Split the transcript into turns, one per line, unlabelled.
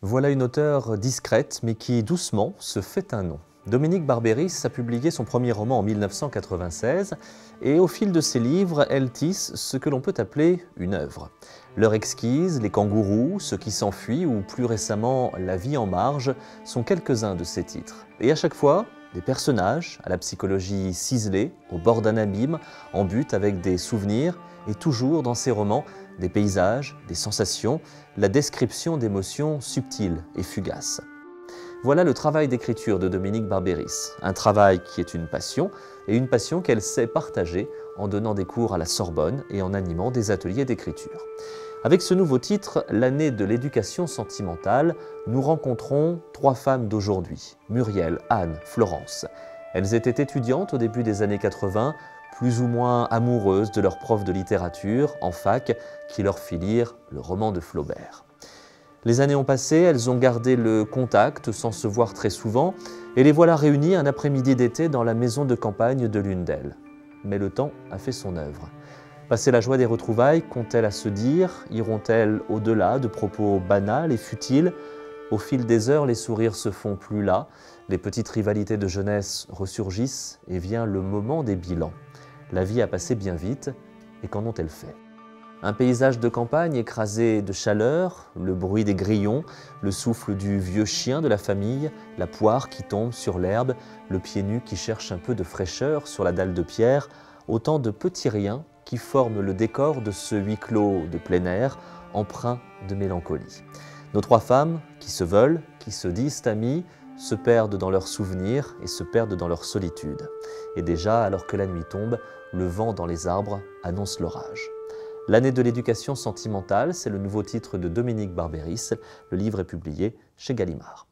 Voilà une auteure discrète, mais qui doucement se fait un nom. Dominique Barbéris a publié son premier roman en 1996 et au fil de ses livres, elle tisse ce que l'on peut appeler une œuvre. L'heure exquise, Les kangourous, Ce qui s'enfuit ou plus récemment La vie en marge sont quelques-uns de ses titres. Et à chaque fois, des personnages à la psychologie ciselée, au bord d'un abîme, en butte avec des souvenirs et toujours dans ses romans, des paysages, des sensations, la description d'émotions subtiles et fugaces. Voilà le travail d'écriture de Dominique Barbéris, un travail qui est une passion, et une passion qu'elle sait partager en donnant des cours à la Sorbonne et en animant des ateliers d'écriture. Avec ce nouveau titre, L'année de l'éducation sentimentale, nous rencontrons trois femmes d'aujourd'hui, Muriel, Anne, Florence. Elles étaient étudiantes au début des années 80, plus ou moins amoureuses de leur prof de littérature en fac qui leur fit lire le roman de Flaubert. Les années ont passé, elles ont gardé le contact sans se voir très souvent et les voilà réunies un après-midi d'été dans la maison de campagne de l'une d'elles. Mais le temps a fait son œuvre. Passé la joie des retrouvailles, qu'ont-elles à se dire? Iront-elles au-delà de propos banals et futiles? Au fil des heures, les sourires se font plus las, les petites rivalités de jeunesse ressurgissent et vient le moment des bilans. La vie a passé bien vite, et qu'en ont-elles fait? Un paysage de campagne écrasé de chaleur, le bruit des grillons, le souffle du vieux chien de la famille, la poire qui tombe sur l'herbe, le pied nu qui cherche un peu de fraîcheur sur la dalle de pierre, autant de petits riens qui forment le décor de ce huis clos de plein air, empreint de mélancolie. Nos trois femmes, qui se veulent, qui se disent amies, se perdent dans leurs souvenirs et se perdent dans leur solitude. Et déjà, alors que la nuit tombe, le vent dans les arbres annonce l'orage. L'année de l'éducation sentimentale, c'est le nouveau titre de Dominique Barbéris. Le livre est publié chez Gallimard.